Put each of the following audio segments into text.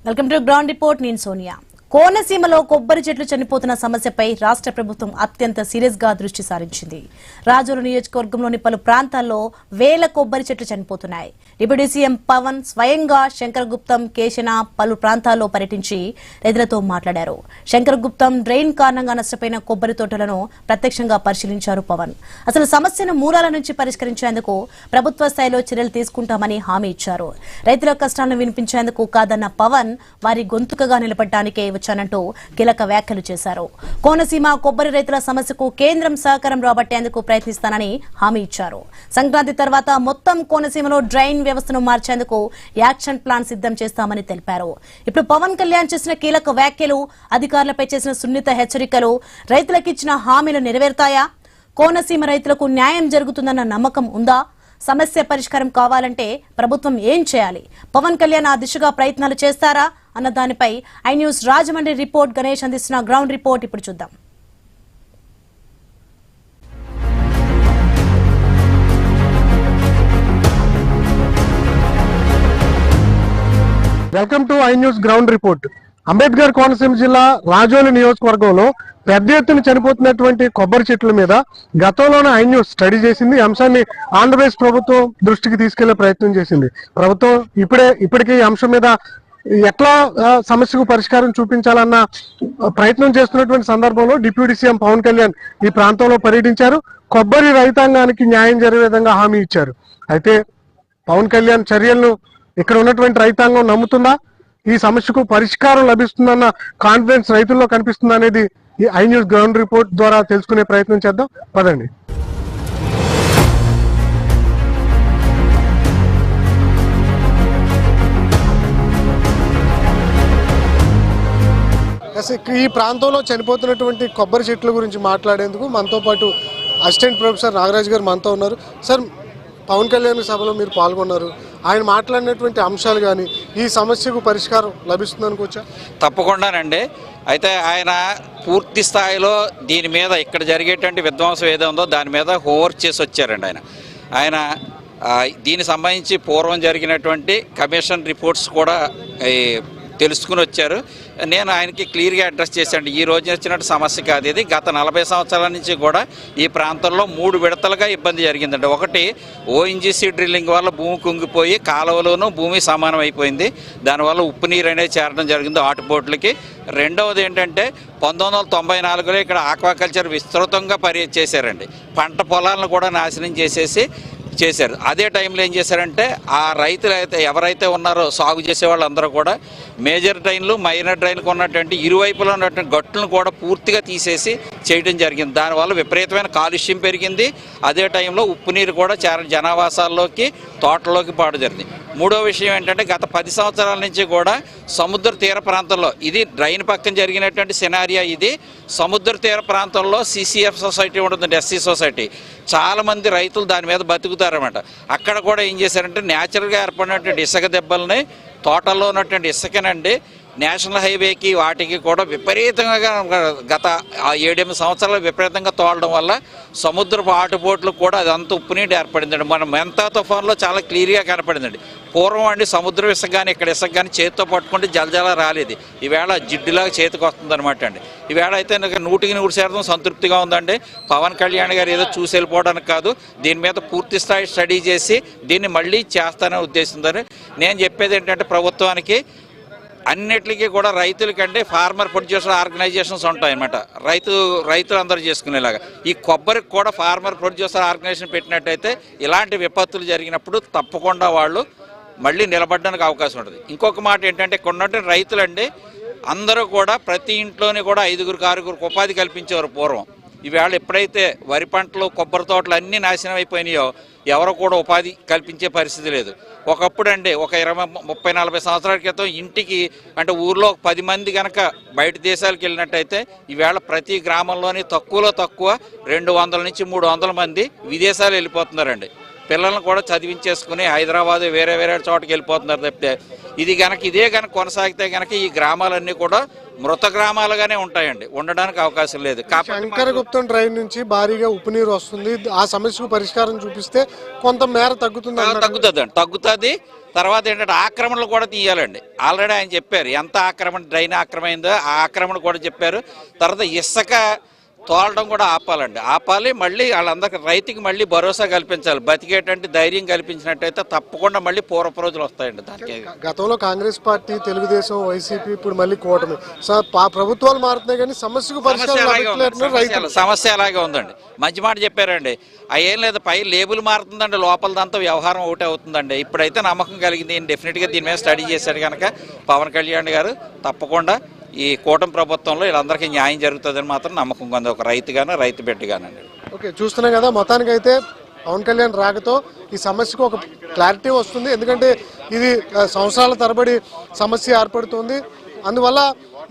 Welcome to ground report. నేను సోనియా. కోనసీమలో కొబ్బరి చెట్లు చనిపోతున్న సమస్యపై రాష్ట్ర ప్రభుత్వం అత్యంత సీరియస్ గా దృష్టి సారించింది. రాజోలు నియోజకవర్గంలోని పలు ప్రాంతాల్లో వేల కొబ్బరి చెట్లు చనిపోతున్నాయి. డిప్యూటీ సీఎం పవన్ స్వయంగా శంకరగుప్తం, కేశన పలు ప్రాంతాల్లో పర్యటించి రైతులతో మాట్లాడారు. శంకరగుప్తం డ్రైన్ కారణంగా నష్టపోయిన కొబ్బరి తోటలను ప్రత్యక్షంగా పరిశీలించారు పవన్. అసలు సమస్యను మూలాల నుంచి పరిష్కరించేందుకు ప్రభుత్వ స్థాయిలో చర్యలు తీసుకుంటామని హామీ ఇచ్చారు. రైతుల కష్టాలను వినిపించేందుకు కాదన్న పవన్ వారి గొంతుకగా నిలబడటానికే వచ్చానంటూ కీలక వ్యాఖ్యలు చేశారు. కోనసీమ కొబ్బరి రైతుల సమస్యకు కేంద్రం సహకారం రాబట్టేందుకు ప్రయత్నిస్తానని హామీ ఇచ్చారు. సంక్రాంతి తర్వాత మొత్తం కోనసీమలో డ్రైన్ వ్యవస్థను మార్చేందుకు యాక్షన్ ప్లాన్ సిద్ధం చేస్తామని తెలిపారు. ఇప్పుడు పవన్ కళ్యాణ్ చేసిన కీలక వ్యాఖ్యలు, అధికారులపై చేసిన సున్నిత హెచ్చరికలు రైతులకు ఇచ్చిన హామీలు నెరవేరుతాయా? కోనసీమ రైతులకు న్యాయం జరుగుతుందన్న నమ్మకం ఉందా? సమస్య పరిష్కారం కావాలంటే ప్రభుత్వం ఏం చేయాలి? పవన్ కళ్యాణ్ ఆ దిశగా ప్రయత్నాలు చేస్తారా అన్న దానిపై I news Rajahmundry report Ganesh అందిస్తున్న గ్రౌండ్ రిపోర్ట్ ఇప్పుడు చూద్దాం. Welcome to I news ground report. Ambedkar Konaseema జిల్లా రాజోలు నియోజకవర్గంలో పెద్ద ఎత్తున చనిపోతున్నటువంటి కొబ్బరి చెట్ల మీద గతంలోనే ఐ న్యూస్ స్టడీ చేసింది. ఈ అంశాన్ని ఆంధ్రప్రదేశ్ ప్రభుత్వం దృష్టికి తీసుకెళ్లే ప్రయత్నం చేసింది. ప్రభుత్వం ఇప్పటికీ ఈ అంశం మీద ఎట్లా సమస్యకు పరిష్కారం చూపించాలన్న ప్రయత్నం చేస్తున్నటువంటి సందర్భంలో డిప్యూటీ సీఎం పవన్ కళ్యాణ్ ఈ ప్రాంతంలో పర్యటించారు. కొబ్బరి రైతాంగానికి న్యాయం జరిగే విధంగా హామీ ఇచ్చారు. అయితే పవన్ కళ్యాణ్ చర్యలను ఇక్కడ ఉన్నటువంటి రైతాంగం నమ్ముతుందా? ఈ సమస్యకు పరిష్కారం లభిస్తుందన్న కాన్ఫిడెన్స్ రైతుల్లో కనిపిస్తుంది అనేది ఈ ఐ న్యూస్ గ్రౌండ్ రిపోర్ట్ ద్వారా తెలుసుకునే ప్రయత్నం చేద్దాం. పదండి. ఈ ప్రాంతంలో చనిపోతున్నటువంటి కొబ్బరి చెట్ల గురించి మాట్లాడేందుకు మనతో పాటు అసిస్టెంట్ ప్రొఫెసర్ నాగరాజ్ గారు మనతో ఉన్నారు. సార్, పవన్ కళ్యాణ్ సభలో మీరు పాల్గొన్నారు. ఆయన మాట్లాడినటువంటి అంశాలు కానీ ఈ సమస్యకు పరిష్కారం లభిస్తుంది అనుకోవచ్చా? తప్పకుండానండి. అయితే ఆయన పూర్తి స్థాయిలో దీని మీద ఇక్కడ జరిగేటువంటి విధ్వంసం ఏదో ఉందో దాని మీద హోంవర్క్ చేసి వచ్చారండి. ఆయన దీనికి సంబంధించి పూర్వం జరిగినటువంటి కమిషన్ రిపోర్ట్స్ కూడా తెలుసుకుని వచ్చారు. నేను ఆయనకి క్లియర్గా అడ్రస్ చేశాను. ఈ రోజు వచ్చినట్టు సమస్య కాదు ఇది. గత 40 సంవత్సరాల నుంచి కూడా ఈ ప్రాంతంలో 3 విడతలుగా ఇబ్బంది జరిగిందండి. ఒకటి ఓఎన్జీసీ డ్రిల్లింగ్ వల్ల భూమి కుంగిపోయి కాలువలోనూ భూమి సమానం అయిపోయింది. దానివల్ల ఉప్పు నీరు అనేది చేరడం జరిగింది ఆటుపోట్లకి. రెండవది ఏంటంటే 1994లో ఇక్కడ ఆక్వాకల్చర్ విస్తృతంగా చేశారండి. పంట పొలాలను కూడా నాశనం చేశారు. అదే టైంలో ఏం చేశారంటే ఆ రైతులు అయితే ఎవరైతే ఉన్నారో సాగు చేసే వాళ్ళందరూ కూడా మేజర్ డ్రైన్లు, మైనర్ డ్రైన్లకు ఉన్నటువంటి ఇరువైపులో ఉన్నటువంటి గట్టులను కూడా పూర్తిగా తీసేసి చేయడం జరిగింది. దానివల్ల విపరీతమైన కాలుష్యం పెరిగింది. అదే టైంలో ఉప్పు నీరు కూడా జనావాసాల్లోకి, తోటలోకి పాడు జరిగింది. మూడో విషయం ఏంటంటే గత 10 సంవత్సరాల నుంచి కూడా సముద్ర తీర ప్రాంతంలో, ఇది డ్రైన్ పక్కన జరిగినటువంటి సినారియా, ఇది సముద్ర తీర ప్రాంతంలో సిసిఎఫ్ సొసైటీ ఉంటుందండి, ఎస్సీ సొసైటీ. చాలామంది రైతులు దాని మీద బతుకుతారన్నమాట. అక్కడ కూడా ఏం చేశారంటే న్యాచురల్గా ఏర్పడినటువంటి ఇసుక దెబ్బల్ని, తోటల్లో ఉన్నటువంటి ఇసుకనండి నేషనల్ హైవేకి వాటికి కూడా విపరీతంగా గత 7-8 సంవత్సరాలు విపరీతంగా తోలడం వల్ల సముద్రపు ఆటుపోట్లు కూడా అదంతా ఉప్పునీటి ఏర్పడిందండి. మన మెంతా తుఫాన్లో చాలా క్లియర్గా కనపడిందండి. పూర్వం అండి సముద్రం ఇసుక కానీ ఇక్కడ ఇసుక కానీ చేతితో పట్టుకుంటే జలజల రాలేదు. ఈవేళ జిడ్డులాగా చేతికి వస్తుంది అనమాట అండి. ఈవేళ అయితే నాకు 100% సంతృప్తిగా ఉందండి. పవన్ కళ్యాణ్ గారు ఏదో చూసి వెళ్ళిపోవడానికి కాదు, దీని మీద పూర్తి స్థాయి స్టడీ చేసి దీన్ని మళ్ళీ చేస్తాననే ఉద్దేశంతో నేను చెప్పేది ఏంటంటే ప్రభుత్వానికి అన్నిటికీ కూడా రైతులకంటే ఫార్మర్ ప్రొడ్యూసర్ ఆర్గనైజేషన్స్ ఉంటాయన్నమాట. రైతులు అందరూ చేసుకునేలాగా ఈ కొబ్బరికి కూడా ఫార్మర్ ప్రొడ్యూసర్ ఆర్గనైజేషన్ పెట్టినట్టయితే ఇలాంటి విపత్తులు జరిగినప్పుడు తప్పకుండా వాళ్ళు మళ్ళీ నిలబడడానికి అవకాశం ఉంటుంది. ఇంకొక మాట ఏంటంటే ఇక్కడ ఉన్నటువంటి రైతులండి అందరూ కూడా ప్రతి ఇంట్లోని కూడా 5-6 ఉపాధి కల్పించేవారు పూర్వం. ఈవేళ ఎప్పుడైతే వరి పంటలు, కొబ్బరి తోటలు అన్నీ నాశనం అయిపోయినాయో ఎవరు కూడా ఉపాధి కల్పించే పరిస్థితి లేదు. ఒకప్పుడు అండి ఒక 20-30-40 సంవత్సరాల క్రితం ఇంటికి అంటే ఊర్లో 10 మంది కనుక బయట దేశాలకు వెళ్ళినట్టయితే ఈవేళ ప్రతి గ్రామంలోని తక్కువలో తక్కువ 200 నుంచి 300 మంది విదేశాలు వెళ్ళిపోతున్నారండి. పిల్లలను కూడా చదివించేసుకుని హైదరాబాద్ వేరే చోటకి వెళ్ళిపోతున్నారు తప్పితే ఇదే కనుక కొనసాగితే కనుక ఈ గ్రామాలన్నీ కూడా మృత గ్రామాలుగానే ఉంటాయండి, ఉండడానికి అవకాశం లేదు. శంకరగుప్తం డ్రైవ్ నుంచి భారీగా ఉప్పు నీరు వస్తుంది, ఆ సమస్యకు పరిష్కారం చూపిస్తే కొంత మేర తగ్గుతుంది. తర్వాత ఏంటంటే ఆక్రమణలు కూడా తీయాలండి. ఆల్రెడీ ఆయన చెప్పారు ఎంత ఆక్రమణ డ్రైన్ ఆక్రమైందో ఆ ఆక్రమణ కూడా చెప్పారు. తర్వాత ఇసుక తోలడం కూడా ఆపాలి. మళ్ళీ వాళ్ళందరికీ రైతుకి మళ్ళీ భరోసా కల్పించాలి. బతికేటంటే ధైర్యం కల్పించినట్టయితే తప్పకుండా మళ్ళీ పూర్వపు రోజులు వస్తాయండి. దానికి గతంలో కాంగ్రెస్ పార్టీ, తెలుగుదేశం, వైసీపీ, ఇప్పుడు మళ్ళీ కూటమి ప్రభుత్వాలు మారుతున్నాయి కానీ సమస్య అలాగే ఉందండి. మంచి మాట చెప్పారండి. ఏం లేదు, పై లేబుల్ మారుతుందండి, లోపలదంతా వ్యవహారం ఒకటే అవుతుందండి. ఇప్పుడైతే నమ్మకం కలిగింది. డెఫినెట్గా దీని మీద స్టడీ చేశాడు కనుక పవన్ కళ్యాణ్ గారు తప్పకుండా ఈ కూటమి ప్రభుత్వంలో వీళ్ళందరికీ న్యాయం జరుగుతుందని మాత్రం నమ్మకం ఉంది, ఒక రైతుగాను రైతు బిడ్డగానండి. ఓకే, చూస్తున్నాం కదా, మొత్తానికి అయితే పవన్ కళ్యాణ్ రాకతో ఈ సమస్యకు ఒక క్లారిటీ వస్తుంది. ఎందుకంటే ఇది సంవత్సరాల తరబడి సమస్య ఏర్పడుతుంది. అందువల్ల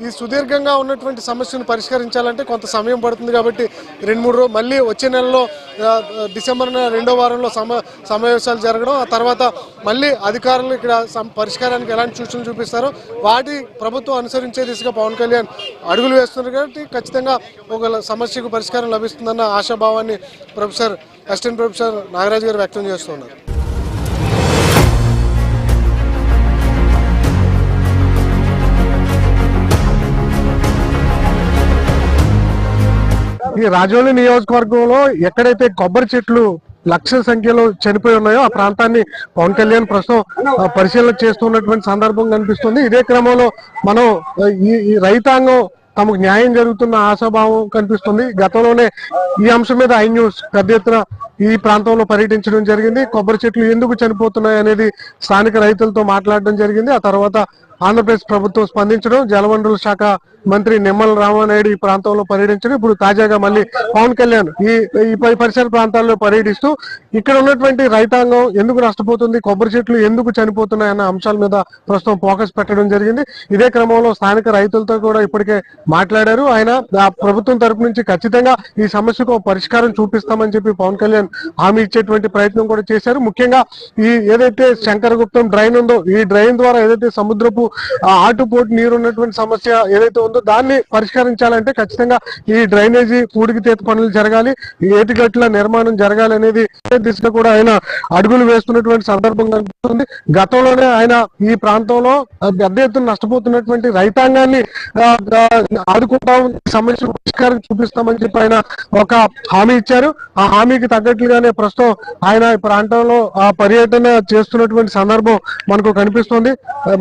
ఈ సుదీర్ఘంగా ఉన్నటువంటి సమస్యను పరిష్కరించాలంటే కొంత సమయం పడుతుంది. కాబట్టి 2-3 రోజులు మళ్ళీ వచ్చే నెలలో డిసెంబర్ 2వ వారంలో సమావేశాలు జరగడం, ఆ తర్వాత మళ్ళీ అధికారులు ఇక్కడ పరిష్కారానికి ఎలాంటి సూచనలు చూపిస్తారో వాటి ప్రభుత్వం అనుసరించే దిశగా పవన్ కళ్యాణ్ అడుగులు వేస్తున్నారు. కాబట్టి ఖచ్చితంగా ఒక సమస్యకు పరిష్కారం లభిస్తుందన్న ఆశాభావాన్ని అసిస్టెంట్ ప్రొఫెసర్ నాగరాజు గారు వ్యక్తం చేస్తున్నారు. ఈ రాజోలి నియోజకవర్గంలో ఎక్కడైతే కొబ్బరి చెట్లు లక్షల సంఖ్యలో చనిపోయి ఉన్నాయో ఆ ప్రాంతాన్ని పవన్ కళ్యాణ్ ప్రస్తుతం పరిశీలన చేస్తున్నటువంటి సందర్భం కనిపిస్తుంది. ఇదే క్రమంలో మనం ఈ రైతాంగం తమకు న్యాయం జరుగుతున్న ఆశాభావం కనిపిస్తుంది. గతంలోనే ఈ అంశం మీద ఐ న్యూస్ పెద్ద ఎత్తున ఈ ప్రాంతంలో పర్యటించడం జరిగింది. కొబ్బరి చెట్లు ఎందుకు చనిపోతున్నాయి అనేది స్థానిక రైతులతో మాట్లాడడం జరిగింది. ఆ తర్వాత ఆంధ్రప్రదేశ్ ప్రభుత్వం స్పందించడం, జలవనరుల శాఖ మంత్రి నిమ్మల రామానాయుడు ఈ ప్రాంతంలో పర్యటించడం, ఇప్పుడు తాజాగా మళ్ళీ పవన్ కళ్యాణ్ ఈ పరిసర ప్రాంతాల్లో పర్యటిస్తూ ఇక్కడ ఉన్నటువంటి రైతాంగం ఎందుకు నష్టపోతుంది, కొబ్బరి చెట్లు ఎందుకు చనిపోతున్నాయి అన్న అంశాల మీద ప్రస్తుతం ఫోకస్ పెట్టడం జరిగింది. ఇదే క్రమంలో స్థానిక రైతులతో కూడా ఇప్పటికే మాట్లాడారు. ఆయన ప్రభుత్వం తరపు నుంచి ఖచ్చితంగా ఈ సమస్యకు పరిష్కారం చూపిస్తామని చెప్పి పవన్ కళ్యాణ్ హామీ ఇచ్చేటువంటి ప్రయత్నం కూడా చేశారు. ముఖ్యంగా ఈ ఏదైతే శంకరగుప్తం డ్రైన్ ఉందో ఈ డ్రైన్ ద్వారా ఏదైతే సముద్రపు ఆటుపోటు నీరు ఉన్నటువంటి సమస్య ఏదైతే ఉందో దాన్ని పరిష్కరించాలంటే ఖచ్చితంగా ఈ డ్రైనేజీ పూడికితీత పనులు జరగాలి, ఏటిగట్ల నిర్మాణం జరగాలి అనేది దిశగా కూడా ఆయన అడుగులు వేస్తున్నటువంటి సందర్భం కనిపిస్తుంది. గతంలోనే ఆయన ఈ ప్రాంతంలో పెద్ద ఎత్తున నష్టపోతున్నటువంటి రైతాంగాన్ని ఆదుకుంటాం, సమస్య పరిష్కారం చూపిస్తామని చెప్పి ఆయన ఒక హామీ ఇచ్చారు. ఆ హామీకి తగ్గట్లుగానే ప్రస్తుతం ఆయన ఈ ప్రాంతంలో పర్యటన చేస్తున్నటువంటి సందర్భం మనకు కనిపిస్తుంది.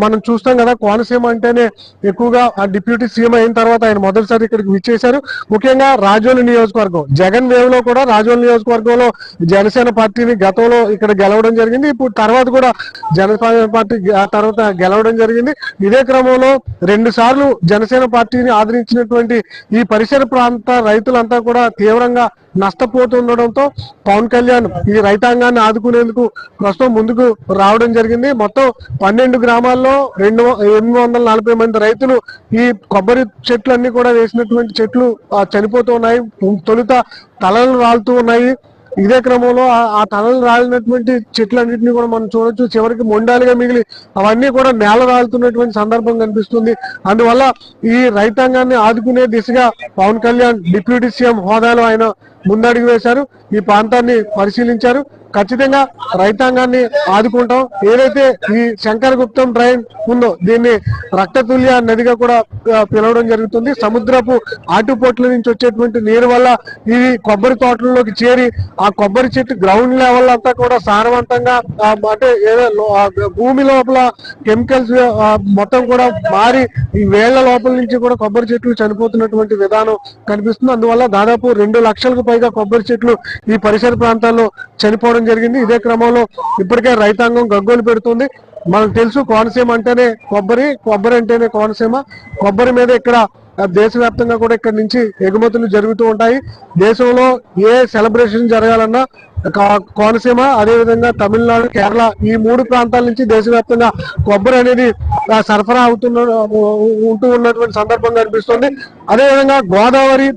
మనం చూస్తాం కదా, కోనసీమ అంటేనే ఎక్కువగా డిప్యూటీ సీఎం అయిన తర్వాత ఆయన మొదటిసారి ఇక్కడికి విచ్చేశారు. ముఖ్యంగా రాజోలి నియోజకవర్గం జగన్ వేవ్ లో కూడా రాజోలి నియోజకవర్గంలో జనసేన పార్టీని గతంలో ఇక్కడ గెలవడం జరిగింది. ఇప్పుడు తర్వాత కూడా జనసేన పార్టీ తర్వాత గెలవడం జరిగింది. ఇదే క్రమంలో 2 సార్లు జనసేన పార్టీని ఆదరించినటువంటి ఈ పరిసర ప్రాంత రైతులంతా కూడా తీవ్రంగా నష్టపోతుండడంతో పవన్ కళ్యాణ్ ఈ రైతాంగాన్ని ఆదుకునేందుకు ప్రస్తుతం ముందుకు రావడం జరిగింది. మొత్తం 12 గ్రామాల్లో 840 మంది రైతులు ఈ కొబ్బరి చెట్లన్నీ కూడా వేసినటువంటి చెట్లు చనిపోతూ ఉన్నాయి. తొలుత తలలు రాలుతూ ఉన్నాయి. ఇదే క్రమంలో ఆ తలలు రాలినటువంటి చెట్లన్నింటినీ కూడా మనం చూడొచ్చు. చివరికి మొండాలుగా మిగిలి అవన్నీ కూడా నేల రాలుతున్నటువంటి సందర్భం కనిపిస్తుంది. అందువల్ల ఈ రైతాంగాన్ని ఆదుకునే దిశగా పవన్ కళ్యాణ్ డిప్యూటీ సీఎం హోదాలో ఆయన ముందడుగు వేశారు. ఈ ప్రాంతాన్ని పరిశీలించారు. ఖచ్చితంగా రైతాంగాన్ని ఆదుకుంటాం. ఏదైతే ఈ శంకరగుప్తం డ్రైన్ ఉందో దీన్ని రక్తతుల్య నదిగా కూడా పిలవడం జరుగుతుంది. సముద్రపు ఆటుపోట్ల నుంచి వచ్చేటువంటి నీరు వల్ల ఇవి కొబ్బరి తోటల్లోకి చేరి ఆ కొబ్బరి చెట్టు గ్రౌండ్ లెవెల్ అంతా కూడా సారవంతంగా అంటే ఏదో భూమి లోపల కెమికల్స్ మొత్తం కూడా మారి ఈ వేళ్ల లోపల నుంచి కూడా కొబ్బరి చెట్లు చనిపోతున్నటువంటి విధానం కనిపిస్తుంది. అందువల్ల దాదాపు 2 లక్షలకు పైగా కొబ్బరి చెట్లు ఈ పరిసర ప్రాంతాల్లో చనిపోవడం జరిగింది. ఇదే క్రమంలో ఇప్పటికే రైతాంగం గగ్గోలు పెడుతుంది. మనకు తెలుసు కోనసీమ అంటేనే కొబ్బరి అంటేనే కోనసీమ. కొబ్బరి మీద ఇక్కడ దేశవ్యాప్తంగా కూడా ఇక్కడ నుంచి ఎగుమతులు జరుగుతూ ఉంటాయి. దేశంలో ఏ సెలబ్రేషన్ జరగాలన్నా కోనసీమ, అదేవిధంగా తమిళనాడు, కేరళ ఈ 3 ప్రాంతాల నుంచి దేశవ్యాప్తంగా కొబ్బరి అనేది సరఫరా ఉంటూ ఉన్నటువంటి సందర్భం కనిపిస్తుంది. అదేవిధంగా గోదావరి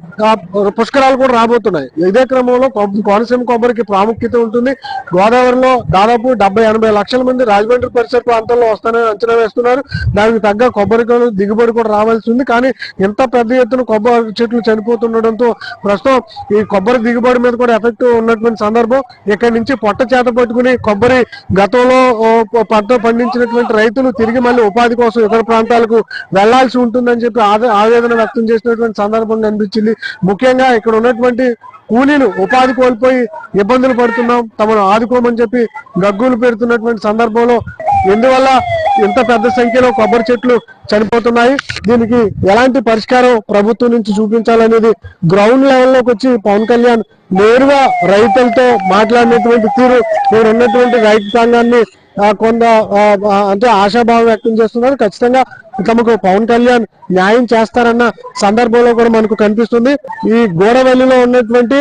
పుష్కరాలు కూడా రాబోతున్నాయి. ఇదే క్రమంలో కోనసీమ కొబ్బరికి ప్రాముఖ్యత ఉంటుంది. గోదావరిలో దాదాపు 70-80 లక్షల మంది రాజమండ్రి పరిసర ప్రాంతాల్లో వస్తారని అంచనా వేస్తున్నారు. దానికి తగ్గ కొబ్బరి దిగుబడి కూడా రావాల్సి ఉంది. కానీ ఇంత పెద్ద ఎత్తున కొబ్బరి చెట్లు చనిపోతుండడంతో ప్రస్తుతం ఈ కొబ్బరి దిగుబడి మీద కూడా ఎఫెక్ట్ ఉన్నటువంటి సందర్భం. ఇక్కడి నుంచి పొట్ట చేత పట్టుకుని కొబ్బరి గతంలో పంట పండించినటువంటి రైతులు తిరిగి మళ్ళీ ఉపాధి కోసం ఇతర ప్రాంతాలకు వెళ్లాల్సి ఉంటుందని చెప్పి ఆవేదన వ్యక్తం చేసినటువంటి సందర్భం కనిపించింది. ముఖ్యంగా ఇక్కడ ఉన్నటువంటి కూలీలు ఉపాధి కోల్పోయి ఇబ్బందులు పడుతున్నాం, తమను ఆదుకోమని చెప్పి గగ్గోలు పెడుతున్నటువంటి సందర్భంలో ఎందువల్ల ఇంత పెద్ద సంఖ్యలో కొబ్బరి చెట్లు చనిపోతున్నాయి, దీనికి ఎలాంటి పరిష్కారం ప్రభుత్వం నుంచి చూపించాలనేది గ్రౌండ్ లెవెల్లోకి వచ్చి పవన్ కళ్యాణ్ నేరుగా రైతులతో మాట్లాడినటువంటి తీరు ఇక్కడ ఉన్నటువంటి రైతాంగాన్ని కొంత అంటే ఆశాభావం వ్యక్తం చేస్తున్నారు. ఖచ్చితంగా తమకు పవన్ కళ్యాణ్ న్యాయం చేస్తారన్న సందర్భంలో కూడా మనకు కనిపిస్తుంది. ఈ గోడవల్లిలో ఉన్నటువంటి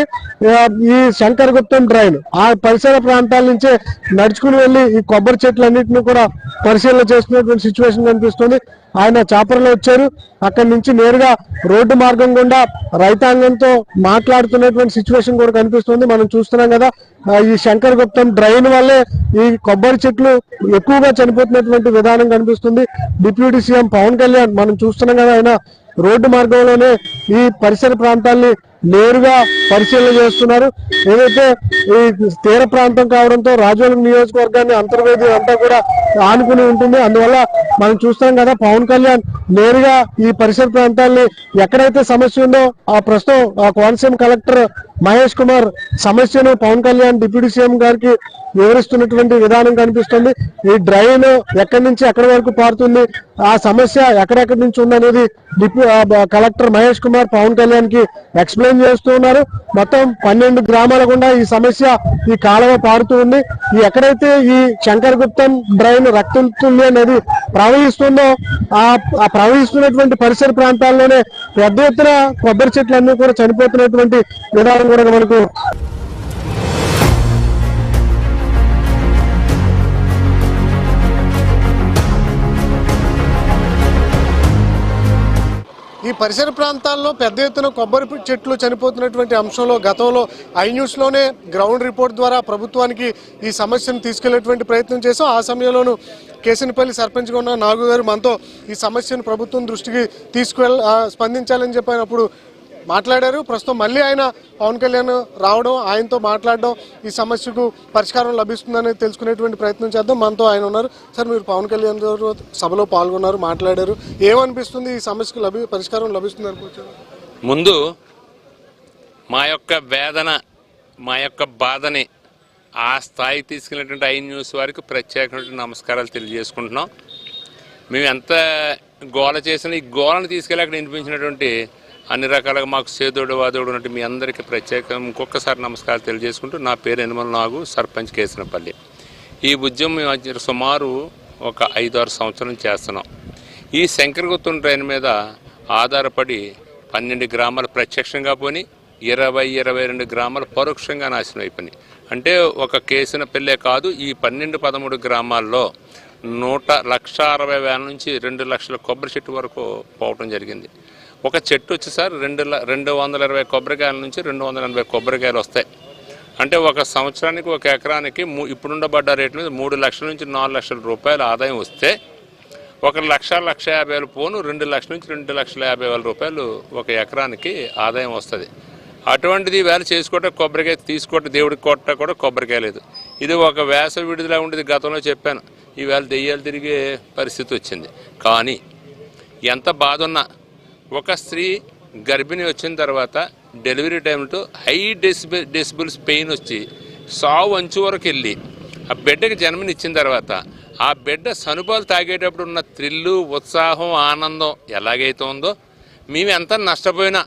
ఈ శంకరగుప్తం డ్రైన్ ఆ పరిసర ప్రాంతాల నుంచే నడుచుకుని వెళ్లి ఈ కొబ్బరి చెట్లన్నింటినీ కూడా పరిశీలన చేస్తున్నటువంటి సిచ్యువేషన్ కనిపిస్తుంది. ఆయన చాపర్లో వచ్చారు, అక్కడి నుంచి నేరుగా రోడ్డు మార్గం గుండా రైతాంగంతో మాట్లాడుతున్నటువంటి సిచ్యువేషన్ కూడా కనిపిస్తుంది. మనం చూస్తున్నాం కదా, ఈ శంకరగుప్తం డ్రైన్ వల్లే ఈ కొబ్బరి చెట్లు ఎక్కువగా చనిపోతున్నటువంటి విధానం కనిపిస్తుంది. డిప్యూటీ సీఎం పవన్ కళ్యాణ్ మనం చూస్తున్నాం కదా, ఆయన రోడ్డు మార్గంలోనే ఈ పరిసర ప్రాంతాల్ని నేరుగా పరిశీలన చేస్తున్నారు. ఏదైతే ఈ తీర ప్రాంతం కావడంతో రాజోలు నియోజకవర్గాన్ని అంతర్వేది అంతా కూడా ఆనుకుని ఉంటుంది. అందువల్ల మనం చూస్తాం కదా, పవన్ కళ్యాణ్ నేరుగా ఈ పరిసర ప్రాంతాల్ని ఎక్కడైతే సమస్య ఉందో ఆ ప్రస్తుతం కోనసీమ కలెక్టర్ మహేష్ కుమార్ సమస్యను పవన్ కళ్యాణ్ డిప్యూటీ సీఎం గారికి వివరిస్తున్నటువంటి విధానం కనిపిస్తుంది. ఈ డ్రైన్ ఎక్కడి నుంచి ఎక్కడి వరకు పారుతుంది, ఆ సమస్య ఎక్కడెక్కడి నుంచి ఉందనేది కలెక్టర్ మహేష్ కుమార్ పవన్ కళ్యాణ్ కి ఎక్స్ప్లెయిన్ చేస్తూ ఉన్నారు. మొత్తం 12 గ్రామాల గుండా ఈ సమస్య ఈ కాలువ పారుతూ ఉంది. ఈ ఎక్కడైతే ఈ శంకరగుప్తం డ్రైన్ రక్తతుల్య నది ప్రవహిస్తుందో ఆ ప్రవహిస్తున్నటువంటి పరిసర ప్రాంతాల్లోనే పెద్ద ఎత్తున కొబ్బరి చెట్లన్నీ కూడా చనిపోతున్నటువంటి విధానం కూడా మనకు ఈ పరిసర ప్రాంతాల్లో పెద్ద ఎత్తున కొబ్బరి చెట్లు చనిపోతున్నటువంటి అంశంలో గతంలో ఐన్యూస్లోనే గ్రౌండ్ రిపోర్ట్ ద్వారా ప్రభుత్వానికి ఈ సమస్యను తీసుకెళ్లేటువంటి ప్రయత్నం చేసాం. ఆ సమయంలోనూ కేసినపల్లి సర్పంచ్గా ఉన్న నాగు గారు మనతో ఈ సమస్యను ప్రభుత్వం దృష్టికి స్పందించాలని చెప్పినప్పుడు మాట్లాడారు. ప్రస్తుతం మళ్ళీ ఆయన పవన్ కళ్యాణ్ రావడం, ఆయనతో మాట్లాడడం, ఈ సమస్యకు పరిష్కారం లభిస్తుందని తెలుసుకునేటువంటి ప్రయత్నం చేద్దాం. మనతో ఆయన ఉన్నారు. సార్, మీరు పవన్ కళ్యాణ్ గారు సభలో పాల్గొన్నారు, మాట్లాడారు. ఏమనిపిస్తుంది, ఈ సమస్యకు పరిష్కారం లభిస్తుంది అనుకుంటున్నారు? ముందు మా యొక్క వేదన, మా యొక్క బాధని ఆ స్థాయికి తీసుకెళ్ళినటువంటి ఐన్యూస్ వారికి ప్రత్యేకమైన నమస్కారాలు తెలియజేసుకుంటున్నాం. మేము ఎంత గోల చేసినా ఈ గోలను తీసుకెళ్ళి అక్కడ వినిపించినటువంటి అన్ని రకాలుగా మాకు సేదోడు వాదోడు ఉన్నట్టు మీ అందరికీ ప్రత్యేకంగా ఇంకొకసారి నమస్కారాలు తెలియజేసుకుంటూ, నా పేరు యనమల నాగు, సర్పంచ్ కేసినపల్లి. ఈ ఉద్యమం మేము సుమారు ఒక 5-6 సంవత్సరం చేస్తున్నాం. ఈ శంకరగుప్తం డ్రైన్ మీద ఆధారపడి 12 గ్రామాలు ప్రత్యక్షంగా పోని, 20-22 గ్రామాలు పరోక్షంగా నాశనం అయిపోయినాయి. అంటే ఒక కేసినపల్లె కాదు, ఈ 12-13 గ్రామాల్లో 1,60,000 నుంచి 2 లక్షల కొబ్బరి చెట్టు వరకు పోవటం జరిగింది. ఒక చెట్టు వచ్చి సార్ 220 కొబ్బరికాయల నుంచి 280 కొబ్బరికాయలు వస్తాయి. అంటే ఒక సంవత్సరానికి ఒక ఎకరానికి ఇప్పుడుండబడ్డ రేట్ల మీద 3 లక్షల నుంచి 4 లక్షల రూపాయల ఆదాయం వస్తే 1,50,000 పోను 2 లక్షల నుంచి 2,50,000 రూపాయలు ఒక ఎకరానికి ఆదాయం వస్తుంది. అటువంటిది వేళ చేసుకోవటం కొబ్బరికాయ తీసుకోవటం దేవుడికి కొట్ట కూడా కొబ్బరికాయ లేదు. ఇది ఒక వేసవి విడుదల ఉండేది, గతంలో చెప్పాను. ఈవేళ దెయ్యాలు తిరిగే పరిస్థితి వచ్చింది. కానీ ఎంత బాధ ఉన్నా, ఒక స్త్రీ గర్భిణి వచ్చిన తర్వాత డెలివరీ టైంతో హై డెసిబుల్స్ పెయిన్ వచ్చి సావు అంచు వరకు వెళ్ళి ఆ బిడ్డకి జన్మనిచ్చిన తర్వాత ఆ బిడ్డ సనుబాలు తాగేటప్పుడు ఉన్న థ్రిల్లు, ఉత్సాహం, ఆనందం ఎలాగైతే ఉందో, మేము ఎంత నష్టపోయినా,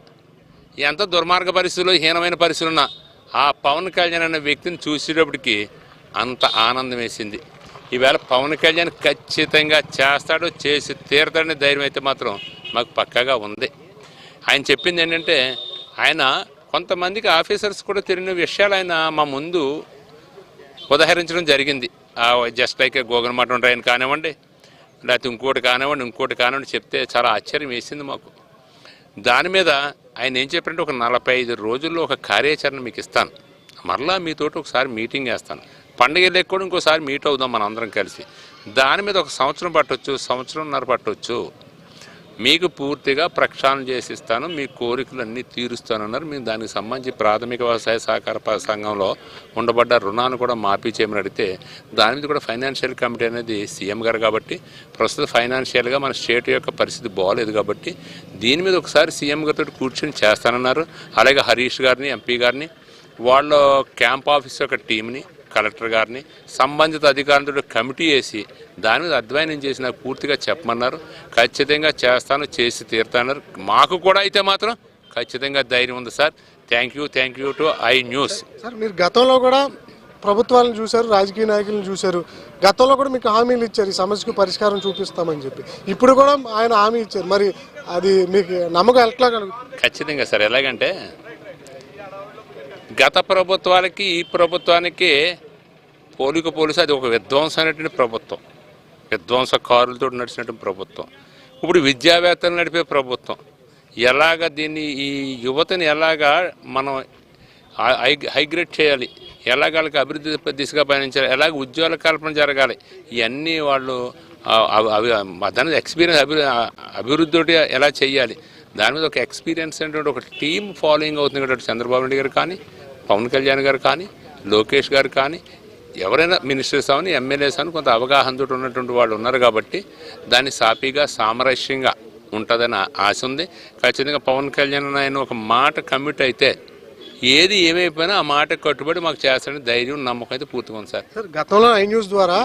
ఎంత దుర్మార్గ పరిస్థితుల్లో, హీనమైన పరిస్థితులు ఉన్నా ఆ పవన్ కళ్యాణ్ అనే వ్యక్తిని చూసేటప్పటికి అంత ఆనందం వేసింది. ఈవేళ పవన్ కళ్యాణ్ ఖచ్చితంగా చేస్తాడు, చేసి తీరతాడని ధైర్యం అయితే మాత్రం మాకు పక్కాగా ఉంది. ఆయన చెప్పింది ఏంటంటే, ఆయన కొంతమందికి ఆఫీసర్స్ కూడా తెలియని విషయాలు ఆయన మా ముందు ఉదాహరించడం జరిగింది. జస్ట్ లైక్ గోగనమఠం డ్రైన్ కానివ్వండి, లేకపోతే ఇంకోటి కానివ్వండి చెప్తే చాలా ఆశ్చర్యం వేసింది మాకు. దాని మీద ఆయన ఏం చెప్పారంటే ఒక 45 రోజుల్లో ఒక కార్యాచరణ మీకు ఇస్తాను, మరలా మీతోటి ఒకసారి మీటింగ్ వేస్తాను, పండుగ వెళ్ళక కూడా ఇంకోసారి మీట్ అవుదాం మనం అందరం కలిసి, దాని మీద 1 సంవత్సరం పట్టవచ్చు, 1.5 సంవత్సరం పట్టవచ్చు, మీకు పూర్తిగా ప్రక్షాళన చేసిస్తాను, మీ కోరికలన్నీ తీరుస్తానన్నారు. మేము దానికి సంబంధించి ప్రాథమిక వ్యవసాయ సహకార సంఘంలో ఉండబడ్డ రుణాన్ని కూడా మాఫీ చేయమని అడిగితే దాని మీద కూడా ఫైనాన్షియల్ కమిటీ అనేది సీఎం గారు కాబట్టి ప్రస్తుతం ఫైనాన్షియల్గా మన స్టేట్ యొక్క పరిస్థితి బాగోలేదు కాబట్టి దీని మీద ఒకసారి సీఎం గారితో కూర్చొని చేస్తానన్నారు. అలాగే హరీష్ గారిని, ఎంపీ గారిని, వాళ్ళ క్యాంప్ ఆఫీస్ యొక్క టీంని, కలెక్టర్ గారిని, సంబంధిత అధికారులతో కమిటీ వేసి దాని మీద అధ్యయనం చేసి నాకు పూర్తిగా చెప్పమన్నారు. ఖచ్చితంగా చేస్తాను, చేసి తీరుతాన్నారు. మాకు కూడా అయితే మాత్రం ఖచ్చితంగా ధైర్యం ఉంది sir. Thank you to I news. Sir, మీరు గతంలో కూడా ప్రభుత్వాలను చూశారు, రాజకీయ నాయకులను చూశారు. గతంలో కూడా మీకు హామీలు ఇచ్చారు, ఈ సమస్యకు పరిష్కారం చూపిస్తామని చెప్పి. ఇప్పుడు కూడా ఆయన హామీ ఇచ్చారు. మరి అది మీకు నమ్మకం ఎట్లా కలుగుతుంది? ఖచ్చితంగా సార్. ఎలాగంటే గత ప్రభుత్వాలకి ఈ ప్రభుత్వానికి పోలిసి అది ఒక విధ్వంసమైనటువంటి ప్రభుత్వం, విధ్వంసకారులతో నడిచినటువంటి ప్రభుత్వం. ఇప్పుడు విద్యావేత్తలు నడిపే ప్రభుత్వం. ఎలాగ దీన్ని, ఈ యువతని ఎలాగా మనం హైగ్రేడ్ చేయాలి, ఎలాగ వాళ్ళకి అభివృద్ధి దిశగా పయనించాలి, ఎలాగ ఉద్యోగాల కల్పన జరగాలి, ఇవన్నీ వాళ్ళు దాని ఎక్స్పీరియన్స్ అభివృద్ధి ఎలా చేయాలి, దాని మీద ఒక ఎక్స్పీరియన్స్ అనేటువంటి ఒక టీమ్ ఫాలోయింగ్ అవుతుంది కాబట్టి చంద్రబాబు నాయుడు గారు కానీ, పవన్ కళ్యాణ్ గారు కానీ, లోకేష్ గారు కానీ, ఎవరైనా మినిస్టర్స్ అవని, ఎమ్మెల్యేస్ అని కొంత అవగాహనతో ఉన్నటువంటి వాళ్ళు ఉన్నారు కాబట్టి దాన్ని సాఫీగా సామరస్యంగా ఉంటుందని ఆశ ఉంది. ఖచ్చితంగా పవన్ కళ్యాణ్ ఆయన ఒక మాట కమిట్ అయితే ఏది ఏమైపోయినా ఆ మాట కట్టుబడి మాకు చేస్తాడని ధైర్యం, నమ్మకం అయితే పూర్తిగా ఉంది సార్. సార్, గతంలో ఐ న్యూస్ ద్వారా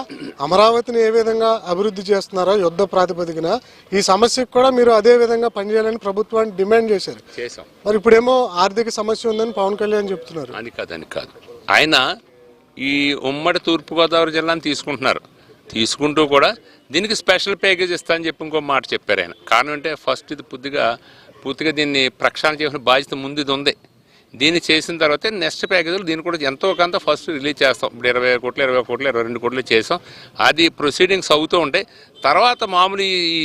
అమరావతిని ఏ విధంగా అభివృద్ధి చేస్తున్నారో యుద్ధ ప్రాతిపదికన ఈ సమస్యకు కూడా మీరు అదే విధంగా పనిచేయాలని ప్రభుత్వాన్ని డిమాండ్ చేశారు. చేసాం. మరి ఇప్పుడేమో ఆర్థిక సమస్య ఉందని పవన్ కళ్యాణ్ చెప్తున్నారు. అని కాదు ఆయన ఈ ఉమ్మడి తూర్పుగోదావరి జిల్లాని తీసుకుంటూ కూడా దీనికి స్పెషల్ ప్యాకేజ్ ఇస్తా అని చెప్పి ఇంకో మాట చెప్పారు ఆయన. కారణం అంటే ఫస్ట్ ఇది పూర్తిగా దీన్ని ప్రక్షాళన చేసిన బాధ్యత ముందు ఇది ఉంది. దీన్ని చేసిన తర్వాత నెక్స్ట్ ప్యాకేజీలు దీన్ని కూడా ఎంతో కొంత ఫస్ట్ రిలీజ్ చేస్తాం. ఇప్పుడు 20 కోట్లు, 20 కోట్లు, 22 కోట్లు చేసాం. అది ప్రొసీడింగ్స్ అవుతూ ఉంటాయి. తర్వాత మామూలు ఈ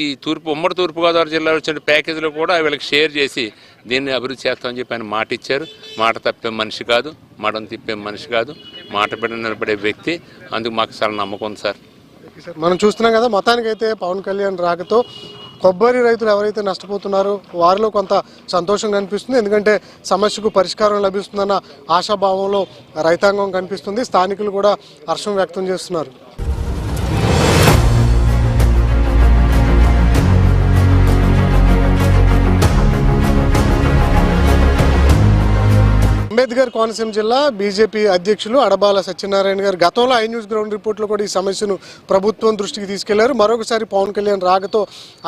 ఉమ్మడి తూర్పుగోదావరి జిల్లాలో వచ్చిన ప్యాకేజీలు కూడా వీళ్ళకి షేర్ చేసి దీన్ని అభివృద్ధి చేస్తామని చెప్పి ఆయన మాట ఇచ్చారు. మాట తప్పే మనిషి కాదు, మడం తిప్పే మనిషి కాదు, మాట బిడ్డ నిలబడే వ్యక్తి. అందుకు మాకు చాలా నమ్మకం ఉంది సార్. మనం చూస్తున్నాం కదా, మొత్తానికైతే పవన్ కళ్యాణ్ రాకతో కొబ్బరి రైతులు ఎవరైతే నష్టపోతున్నారో వారిలో కొంత సంతోషం కనిపిస్తుంది. ఎందుకంటే సమస్యకు పరిష్కారం లభిస్తుందన్న ఆశాభావంలో రైతాంగం కనిపిస్తుంది. స్థానికులు కూడా హర్షం వ్యక్తం చేస్తున్నారు. అంబేద్కర్ కోనసీమ జిల్లా బీజేపీ అధ్యక్షులు అడబాల సత్యనారాయణ గారు గతంలో ఐ న్యూస్ గ్రౌండ్ రిపోర్ట్లో కూడా ఈ సమస్యను ప్రభుత్వం దృష్టికి తీసుకెళ్లారు. మరొకసారి పవన్ కళ్యాణ్ రాకతో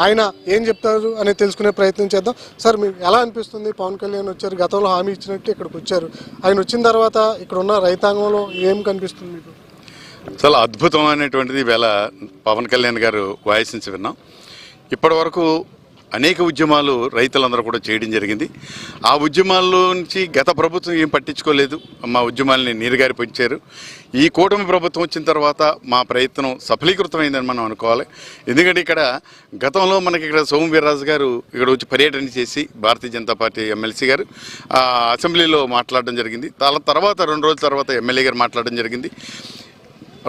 ఆయన ఏం చెప్తారు అనేది తెలుసుకునే ప్రయత్నం చేద్దాం. సార్, మీకు ఎలా అనిపిస్తుంది? పవన్ కళ్యాణ్ వచ్చారు, గతంలో హామీ ఇచ్చినట్టు ఇక్కడికి వచ్చారు. ఆయన వచ్చిన తర్వాత ఇక్కడ ఉన్న రైతాంగంలో ఏం కనిపిస్తుంది మీకు? చాలా అద్భుతమైనటువంటిది ఈవేళ పవన్ కళ్యాణ్ గారు వాయిస్ నుంచి విన్నాం. ఇప్పటి వరకు అనేక ఉద్యమాలు రైతులందరూ కూడా చేయడం జరిగింది. ఆ ఉద్యమాల్లో నుంచి గత ప్రభుత్వం ఏం పట్టించుకోలేదు, మా ఉద్యమాలని నీరుగారిపించారు. ఈ కూటమి ప్రభుత్వం వచ్చిన తర్వాత మా ప్రయత్నం సఫలీకృతమైందని మనం అనుకోవాలి. ఎందుకంటే ఇక్కడ గతంలో మనకి ఇక్కడ సోము వీర్రాజు గారు ఇక్కడ వచ్చి పర్యటన చేసి భారతీయ జనతా పార్టీ ఎమ్మెల్సీ గారు అసెంబ్లీలో మాట్లాడడం జరిగింది. తర్వాత 2 రోజుల తర్వాత ఎమ్మెల్యే గారు మాట్లాడడం జరిగింది.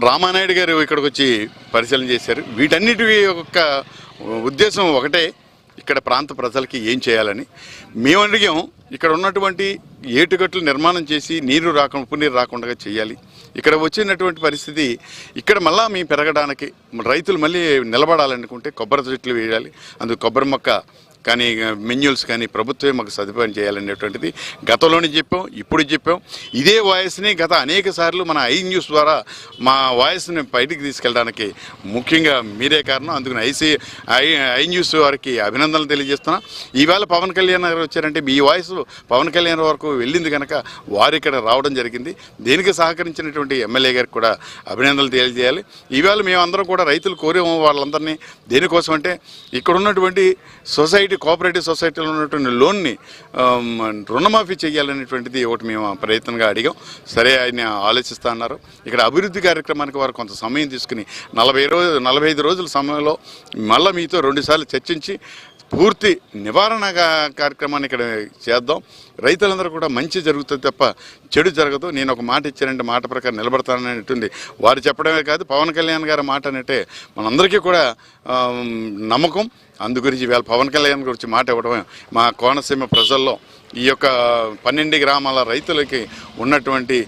రామానాయుడు గారు ఇక్కడికి వచ్చి పరిశీలన చేశారు. వీటన్నిటి యొక్క ఉద్దేశం ఒకటే, ఇక్కడ ప్రాంత ప్రజలకి ఏం చేయాలని. మేము అడిగాం, ఇక్కడ ఉన్నటువంటి ఏటుగట్లు నిర్మాణం చేసి ఉప్పు నీరు రాకుండా చేయాలి. ఇక్కడ వచ్చినటువంటి పరిస్థితి ఇక్కడ మళ్ళా మేము పెరగడానికి రైతులు మళ్ళీ నిలబడాలనుకుంటే కొబ్బరి చెట్లు వేయాలి. అందుకు కొబ్బరి మొక్క కానీ మెన్యూల్స్ కానీ ప్రభుత్వమే మాకు సదుపాయం చేయాలనేటువంటిది గతంలోనే చెప్పాం, ఇప్పుడు చెప్పాం. ఇదే వాయిస్ని గత అనేక సార్లు మన ఐ న్యూస్ ద్వారా మా వాయిస్ని బయటికి తీసుకెళ్ళడానికి ముఖ్యంగా మీరే కారణం. అందుకని ఐ న్యూస్ వారికి అభినందనలు తెలియజేస్తున్నా. ఈవేళ పవన్ కళ్యాణ్ గారు వచ్చారంటే ఈ వాయిస్ పవన్ కళ్యాణ్ వరకు వెళ్ళింది కనుక వారు ఇక్కడ రావడం జరిగింది. దీనికి సహకరించినటువంటి ఎమ్మెల్యే గారికి కూడా అభినందనలు తెలియజేయాలి. ఈవేళ మేమందరం కూడా రైతులు కోరేమో వాళ్ళందరినీ దేనికోసం అంటే ఇక్కడ ఉన్నటువంటి కోఆపరేటివ్ సొసైటీలో ఉన్నటువంటి లోన్ని రుణమాఫీ చేయాలనేటువంటిది ఒకటి మేము ప్రయత్నంగా అడిగాం. సరే, ఆయన ఆలోచిస్తా అన్నారు. ఇక్కడ అభివృద్ధి కార్యక్రమానికి వారు కొంత సమయం తీసుకుని 45 రోజుల సమయంలో మళ్ళీ మీతో 2 సార్లు చర్చించి పూర్తి నివారణ కార్యక్రమాన్ని ఇక్కడ చేద్దాం. రైతులందరూ కూడా మంచి జరుగుతుంది తప్ప చెడు జరగదు. నేను ఒక మాట ఇచ్చానంటే మాట ప్రకారం నిలబడతాననేటుంది వారు చెప్పడమే కాదు, పవన్ కళ్యాణ్ గారి మాట అంటే మనందరికీ కూడా నమ్మకం. అందుగురించి ఇవాళ పవన్ కళ్యాణ్ గురించి మాట ఇవ్వడమే మా కోనసీమ ప్రజల్లో ఈ యొక్క 12 గ్రామాల రైతులకి ఉన్నటువంటి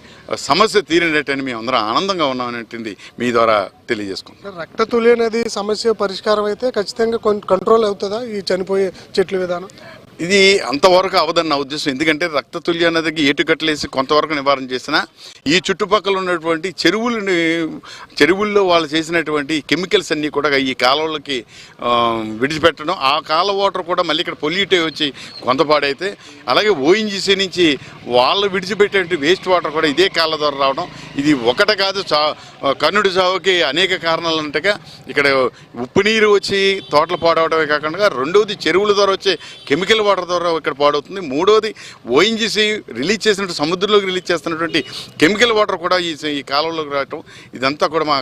సమస్య తీరినట్టని మేము అందరం ఆనందంగా ఉన్నామనేది మీ ద్వారా తెలియజేసుకుంటాం. రక్తతుల్య నది సమస్య పరిష్కారం అయితే ఖచ్చితంగా కంట్రోల్ అవుతుందా ఈ చనిపోయే చెట్ల విధానం? ఇది అంతవరకు అవదన్న ఉద్దేశం. ఎందుకంటే రక్తతుల్య నదికి ఏటుకట్లేసి కొంతవరకు నివారణ చేసినా ఈ చుట్టుపక్కల ఉన్నటువంటి చెరువుల్లో వాళ్ళు చేసినటువంటి కెమికల్స్ అన్నీ కూడా ఈ కాలువలకి విడిచిపెట్టడం, ఆ కాలువ వాటర్ కూడా మళ్ళీ ఇక్కడ పొల్యూట్ వచ్చి కొంత పాడైతే, అలాగే ఓఎన్జీసీ నుంచి వాళ్ళు విడిచిపెట్టే వేస్ట్ వాటర్ కూడా ఇదే కాలువ ద్వారా రావడం, ఇది ఒకటి కాదు కన్నుడి సావుకి అనేక కారణాలు అంటగా ఇక్కడ ఉప్పు నీరు వచ్చి తోటలు పాడవడమే కాకుండా రెండవది చెరువుల ద్వారా వచ్చే కెమికల్ వాటర్ ద్వారా ఇక్కడ పాడవుతుంది. మూడోది ఓఎన్జీసీ రిలీజ్ చేసినట్టు సముద్రంలోకి రిలీజ్ చేస్తున్నటువంటి కెమికల్ వాటర్ కూడా ఈ కాలువలోకి రావటం, ఇదంతా కూడా మా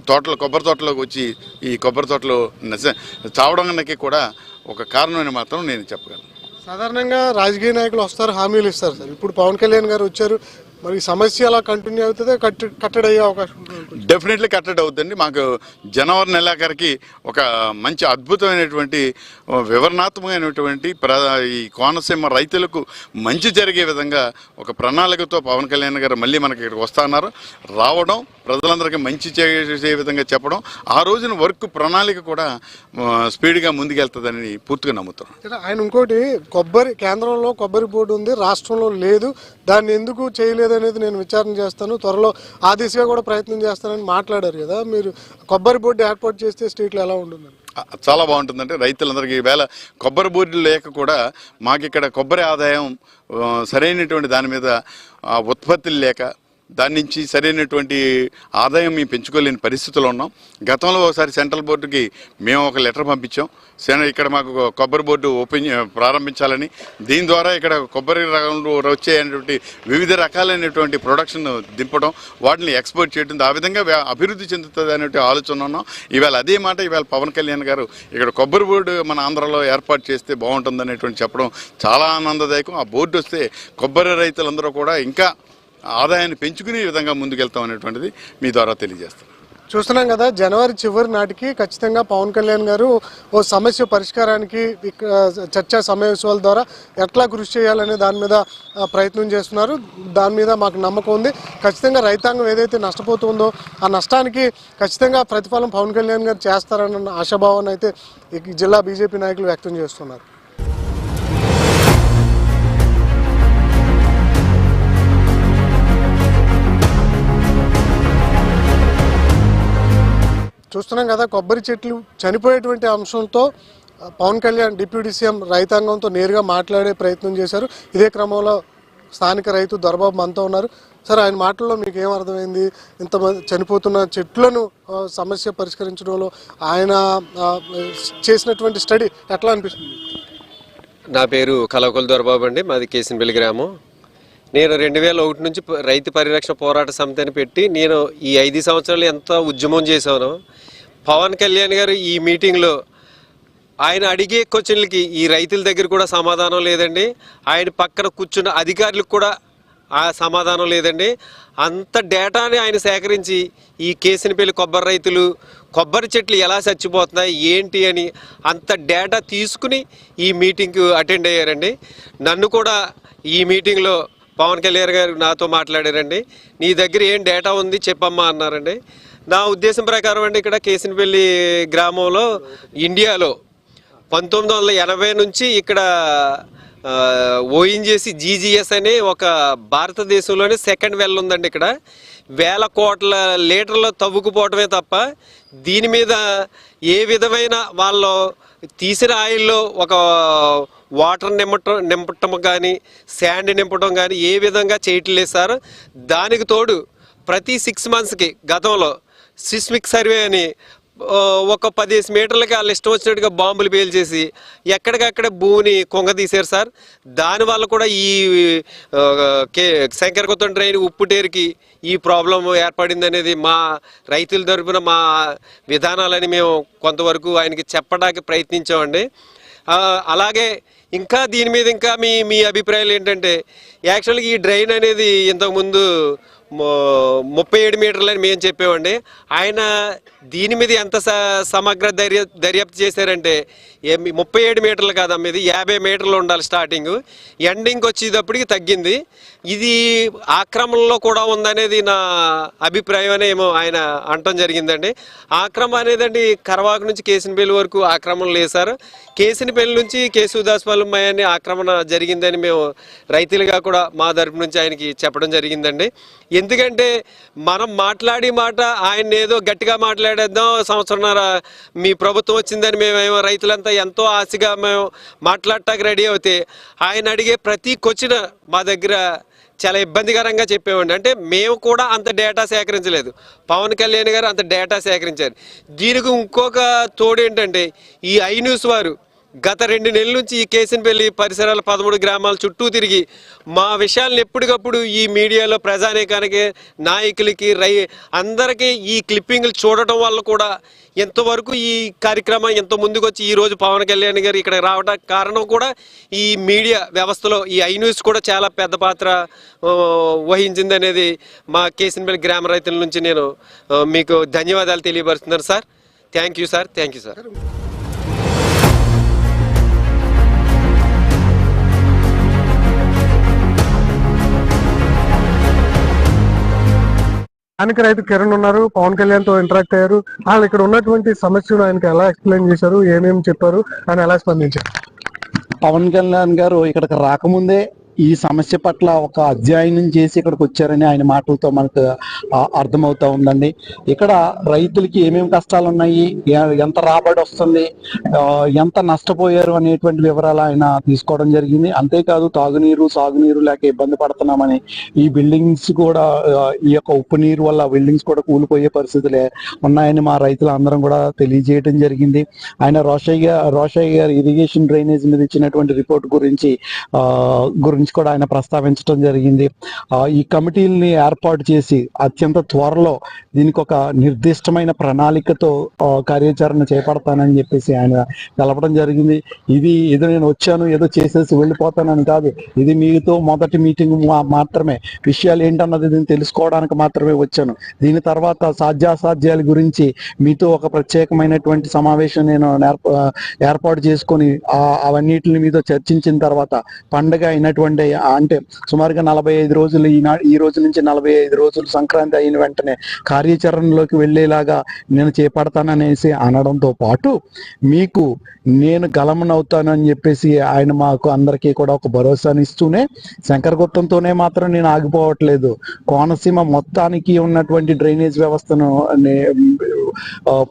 తోటలో కొబ్బరి తోటలోకి వచ్చి ఈ కొబ్బరి తోటలో చావడానికి కూడా ఒక కారణమని మాత్రం నేను చెప్పగలను. సాధారణంగా రాజకీయ నాయకులు వస్తారు, హామీలు ఇస్తారు సార్. ఇప్పుడు పవన్ కళ్యాణ్ గారు వచ్చారు, మరి సమస్య అలా కంటిన్యూ అవుతుందో కట్టడి అయ్యే అవకాశం? డెఫినెట్లీ కట్టడి అవుతుందండి. మాకు జనవరి నెలాఖరికి ఒక మంచి అద్భుతమైనటువంటి వివరణాత్మకమైనటువంటి ఈ కోనసీమ రైతులకు మంచి జరిగే విధంగా ఒక ప్రణాళికతో పవన్ కళ్యాణ్ గారు మళ్ళీ మనకి ఇక్కడికి వస్తున్నారు. రావడం, ప్రజలందరికీ మంచి చేసే విధంగా చెప్పడం, ఆ రోజున వర్క్ ప్రణాళిక కూడా స్పీడ్గా ముందుకెళ్తుందని పూర్తిగా నమ్ముతున్నాం. ఆయన ఇంకోటి, కేంద్రంలో కొబ్బరి బోర్డు ఉంది, రాష్ట్రంలో లేదు, దాన్ని ఎందుకు చేయలేదు అనేది నేను విచారణ చేస్తాను, త్వరలో ఆ దిశగా కూడా ప్రయత్నం చేస్తానని మాట్లాడారు కదా. మీరు కొబ్బరి బోర్డు ఏర్పాటు చేస్తే స్టేట్లో ఎలా ఉంటుంది? చాలా బాగుంటుందంటే రైతులందరికీ ఈవేళ కొబ్బరి బోర్డులు లేక కూడా మాకు ఇక్కడ కొబ్బరి ఆదాయం సరైనటువంటి దాని మీద ఉత్పత్తులు లేక దాని నుంచి సరైనటువంటి ఆదాయం మేము పెంచుకోలేని పరిస్థితుల్లో ఉన్నాం. గతంలో ఒకసారి సెంట్రల్ బోర్డుకి మేము ఒక లెటర్ పంపించాం, ఇక్కడ మాకు కొబ్బరి బోర్డు ప్రారంభించాలని. దీని ద్వారా ఇక్కడ కొబ్బరి వచ్చేటువంటి వివిధ రకాలైనటువంటి ప్రొడక్షన్ దింపడం, వాటిని ఎక్స్పోర్ట్ చేయడం, ఆ విధంగా అభివృద్ధి చెందుతుంది అనే ఆలోచన ఉన్నాం. ఇవాళ అదే మాట ఇవాళ పవన్ కళ్యాణ్ గారు ఇక్కడ కొబ్బరి బోర్డు మన ఆంధ్రాలో ఏర్పాటు చేస్తే బాగుంటుంది అనేటువంటి చెప్పడం చాలా ఆనందదాయకం. ఆ బోర్డు వస్తే కొబ్బరి రైతులందరూ కూడా ఇంకా ఆదాయాన్ని పెంచుకునే విధంగా ముందుకెళ్తాం అనేటువంటిది మీ ద్వారా తెలియజేస్తాం. చూస్తున్నాం కదా, జనవరి చివరి నాటికి ఖచ్చితంగా పవన్ కళ్యాణ్ గారు ఓ సమస్య పరిష్కారానికి చర్చా సమావేశాల ద్వారా ఎట్లా కృషి చేయాలనే దాని మీద ప్రయత్నం చేస్తున్నారు. దాని మీద మాకు నమ్మకం ఉంది. ఖచ్చితంగా రైతాంగం ఏదైతే నష్టపోతుందో ఆ నష్టానికి ఖచ్చితంగా ప్రతిఫలం పవన్ కళ్యాణ్ గారు చేస్తారన్న ఆశాభావాన్ని అయితే ఈ జిల్లా బీజేపీ నాయకులు వ్యక్తం చేస్తున్నారు. చూస్తున్నాం కదా, కొబ్బరి చెట్లు చనిపోయేటువంటి అంశంతో పవన్ కళ్యాణ్ డిప్యూటీ సీఎం రైతాంగంతో నేరుగా మాట్లాడే ప్రయత్నం చేశారు. ఇదే క్రమంలో స్థానిక రైతు దొరబాబు మనతో ఉన్నారు. సార్, ఆయన మాటల్లో మీకు ఏం అర్థమైంది? ఇంతమంది చనిపోతున్న చెట్లను సమస్య పరిష్కరించడంలో ఆయన చేసినటువంటి స్టడీ ఎట్లా అనిపిస్తుంది? నా పేరు కలవకొల్లు దొరబాబు అండి, మాది కేసినపల్లి గ్రామం. నేను 2001 నుంచి రైతు పరిరక్షణ పోరాట సమితిని పెట్టి నేను ఈ 5 సంవత్సరాలు ఎంత ఉద్యమం చేశాను. పవన్ కళ్యాణ్ గారు ఈ మీటింగ్లో ఆయన అడిగే క్వశ్చన్లకి ఈ రైతుల దగ్గర కూడా సమాధానం లేదండి. ఆయన పక్కన కూర్చున్న అధికారులకు కూడా ఆ సమాధానం లేదండి. అంత డేటాని ఆయన సేకరించి ఈ కేసినపల్లి కొబ్బరి రైతులు కొబ్బరి చెట్లు ఎలా చచ్చిపోతున్నాయి ఏంటి అని అంత డేటా తీసుకుని ఈ మీటింగ్కి అటెండ్ అయ్యారండి. నన్ను కూడా ఈ మీటింగ్లో పవన్ కళ్యాణ్ గారు నాతో మాట్లాడారండి. నీ దగ్గర ఏం డేటా ఉంది చెప్పమ్మా అన్నారండి. నా ఉద్దేశం ప్రకారం అండి, ఇక్కడ కేసినపల్లి గ్రామంలో ఇండియాలో 1980 నుంచి ఇక్కడ ఓఎన్జీసీ జీజీఎస్ అనే ఒక భారతదేశంలోనే సెకండ్ వెల్ ఉందండి. ఇక్కడ 1000 కోట్ల లీటర్లు తవ్వుకుపోవటమే తప్ప దీని మీద ఏ విధమైన వాళ్ళు తీసిన ఆయిల్లో ఒక వాటర్ నింపటం కానీ శాండ్ నింపటం కానీ ఏ విధంగా చేయట్లేదు సార్. దానికి తోడు ప్రతి 6 మంత్స్కి గతంలో సిస్మిక్ సర్వే అని ఒక 10 మీటర్లకి వాళ్ళు ఇష్టం వచ్చినట్టుగా బాంబులు పేల్చేసి ఎక్కడికక్కడ భూమిని కొంగదీశారు సార్. దానివల్ల కూడా ఈ శంకరగుత్తం డ్రైన్ ఉప్పుటేరుకి ఈ ప్రాబ్లం ఏర్పడింది అనేది మా రైతుల తరపున మా విధానాలని మేము కొంతవరకు ఆయనకి చెప్పడానికి ప్రయత్నించామండి. అలాగే ఇంకా దీని మీద ఇంకా మీ అభిప్రాయాలు ఏంటంటే, యాక్చువల్గా ఈ డ్రైన్ అనేది ఇంతకుముందు 37 మీటర్లని మేము చెప్పామండి. ఆయన దీని మీద ఎంత సమగ్ర దర్యాప్తు చేశారంటే 37 మీటర్లు కాదమ్మా, ఇది 50 మీటర్లు ఉండాలి స్టార్టింగ్, ఎండింగ్కి వచ్చేటప్పటికి తగ్గింది. ఇది ఆక్రమణలో కూడా ఉందనేది నా అభిప్రాయం అని ఏమో ఆయన అనటం జరిగిందండి. ఆక్రమణ అనేదండి కరవాకు నుంచి కేసినపల్లి వరకు ఆక్రమణ లేదు సార్. కేసినపల్లి నుంచి కేశవదాస్పాలెం మయాన్ని ఆక్రమణ జరిగిందని మేము రైతులుగా కూడా మా తరపు నుంచి ఆయనకి చెప్పడం జరిగిందండి. ఎందుకంటే మనం మాట్లాడి మాట ఆయన ఏదో గట్టిగా మాట్లాడేద్దాం, సంవత్సరంన్నర మీ ప్రభుత్వం వచ్చిందని మేమేమో రైతులంతా ఎంతో ఆశగా మేము మాట్లాడటానికి రెడీ అవుతే ఆయన అడిగే ప్రతి క్వశ్చన్ మా దగ్గర చాలా ఇబ్బందికరంగా చెప్పేవాడి. అంటే మేము కూడా అంత డేటా సేకరించలేదు, పవన్ కళ్యాణ్ గారు అంత డేటా సేకరించారు. దీనికి ఇంకొక తోడు ఏంటంటే, ఈ ఐ న్యూస్ వారు గత 2 నెలల నుంచి ఈ కేసినపల్లి పరిసరాల 13 గ్రామాల చుట్టూ తిరిగి మా విషయాలను ఎప్పటికప్పుడు ఈ మీడియాలో ప్రజానీకానికి, నాయకులకి, అందరికీ ఈ క్లిప్పింగ్లు చూడటం వల్ల కూడా ఎంతవరకు ఈ కార్యక్రమం ఎంత ముందుకు వచ్చి ఈరోజు పవన్ కళ్యాణ్ గారు ఇక్కడ రావడానికి కారణం కూడా ఈ మీడియా వ్యవస్థలో ఈ ఐ న్యూస్ కూడా చాలా పెద్ద పాత్ర వహించింది అనేది మా కేసినపల్లి గ్రామ రైతుల నుంచి నేను మీకు ధన్యవాదాలు తెలియపరుస్తున్నాను sir. Thank you sir. Thank you sir. స్థానిక రైతు కిరణ్ ఉన్నారు, పవన్ కళ్యాణ్ తో ఇంటరాక్ట్ అయ్యారు. వాళ్ళు ఇక్కడ ఉన్నటువంటి సమస్యను ఆయనకి ఎలా ఎక్స్ప్లెయిన్ చేశారు, ఏమేమి చెప్పారు, ఆయన ఎలా స్పందించారు? పవన్ కళ్యాణ్ గారు ఇక్కడికి రాకముందే ఈ సమస్య పట్ల ఒక అధ్యయనం చేసి ఇక్కడికి వచ్చారని ఆయన మాటలతో మనకు అర్థమవుతా ఉందండి. ఇక్కడ రైతులకి ఏమేమి కష్టాలు ఉన్నాయి, ఎంత రాబడి వస్తుంది, ఎంత నష్టపోయారు అనేటువంటి వివరాలు ఆయన తీసుకోవడం జరిగింది. అంతేకాదు తాగునీరు, సాగునీరు లేక ఇబ్బంది పడుతున్నామని, ఈ బిల్డింగ్స్ కూడా ఈ యొక్క ఉప్పు నీరు వల్ల బిల్డింగ్స్ కూడా కూలిపోయే పరిస్థితులే ఉన్నాయని మా రైతులు అందరం కూడా తెలియజేయడం జరిగింది. ఆయన రోషయ్య గారు ఇరిగేషన్ డ్రైనేజ్ మీద ఇచ్చినటువంటి రిపోర్ట్ గురించి కూడా ఆయన ప్రస్తావించడం జరిగింది. ఈ కమిటీలని ఏర్పాటు చేసి అత్యంత త్వరలో దీనికి ఒక నిర్దిష్టమైన ప్రణాళికతో కార్యాచరణ చేపడతానని చెప్పేసి ఆయన తెలపడం జరిగింది. ఇది ఏదో నేను వచ్చాను ఏదో చేసేసి వెళ్ళిపోతానని కాదు, ఇది మీతో మొదటి మీటింగ్ మాత్రమే, విషయాలు ఏంటన్నది దీన్ని తెలుసుకోవడానికి మాత్రమే వచ్చాను. దీని తర్వాత సాధ్యాసాధ్యాల గురించి మీతో ఒక ప్రత్యేకమైనటువంటి సమావేశం నేను ఏర్పాటు చేసుకొని అవన్నిటిని మీతో చర్చించిన తర్వాత పండగ అయినటువంటి అంటే సుమారుగా 45 రోజులు ఈ రోజు నుంచి 45 రోజులు సంక్రాంతి అయిన వెంటనే కార్యాచరణలోకి వెళ్ళేలాగా నేను చేపడతాననేసి అనడంతో పాటు మీకు నేను గలమనవుతానని చెప్పేసి ఆయన మాకు అందరికీ కూడా ఒక భరోసాని ఇస్తూనే, శంకరగుత్తంతోనే మాత్రం నేను ఆగిపోవట్లేదు, కోనసీమ మొత్తానికి ఉన్నటువంటి డ్రైనేజ్ వ్యవస్థను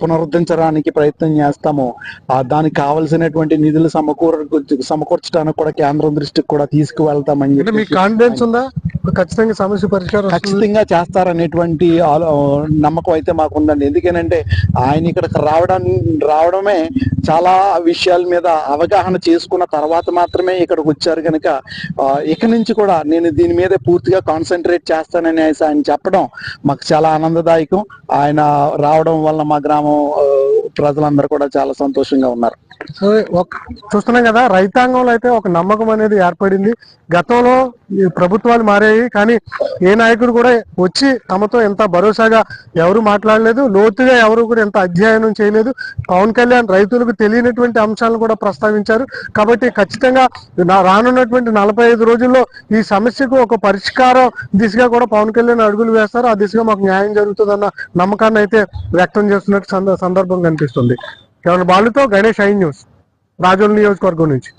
పునరుద్ధరించడానికి ప్రయత్నం చేస్తాము. దానికి కావలసినటువంటి నిధులు సమకూర్చడానికి కూడా కేంద్రం దృష్టికి కూడా తీసుకువెళ్తామని చెప్పి మీకు కాన్ఫిడెన్స్ ఉందా ఖచ్చితంగా సమస్య పరిష్కారం ఖచ్చితంగా చేస్తారనేటువంటి నమ్మకం అయితే మాకు ఉందండి. ఎందుకనంటే ఆయన ఇక్కడికి రావడమే చాలా విషయాల మీద అవగాహన చేసుకున్న తర్వాత మాత్రమే ఇక్కడికి వచ్చారు కనుక ఇక నుంచి కూడా నేను దీని మీద పూర్తిగా కాన్సన్ట్రేట్ చేస్తానని ఆయన చెప్పడం మాకు చాలా ఆనందదాయకం. ఆయన రావడం వల్ల మా గ్రామం ప్రజలందరూ కూడా చాలా సంతోషంగా ఉన్నారు. చూస్తున్నాం కదా, రైతాంగంలో అయితే ఒక నమ్మకం అనేది ఏర్పడింది. గతంలో ఈ ప్రభుత్వాలు మారాయి కానీ ఏ నాయకుడు కూడా వచ్చి తమతో ఎంత భరోసాగా ఎవరు మాట్లాడలేదు, లోతుగా ఎవరు కూడా ఎంత అధ్యయనం చేయలేదు. పవన్ కళ్యాణ్ రైతులకు తెలియనటువంటి అంశాలను కూడా ప్రస్తావించారు. కాబట్టి ఖచ్చితంగా రానున్నటువంటి 45 రోజుల్లో ఈ సమస్యకు ఒక పరిష్కారం దిశగా కూడా పవన్ కళ్యాణ్ అడుగులు వేస్తారు. ఆ దిశగా మాకు న్యాయం జరుగుతుందన్న నమ్మకాన్ని అయితే వ్యక్తం చేస్తున్నట్టు సందర్భం కనిపిస్తుంది. కేవలం బాలుతో గణేష్, ఐ న్యూస్, రాజోల్ నియోజకవర్గం నుంచి.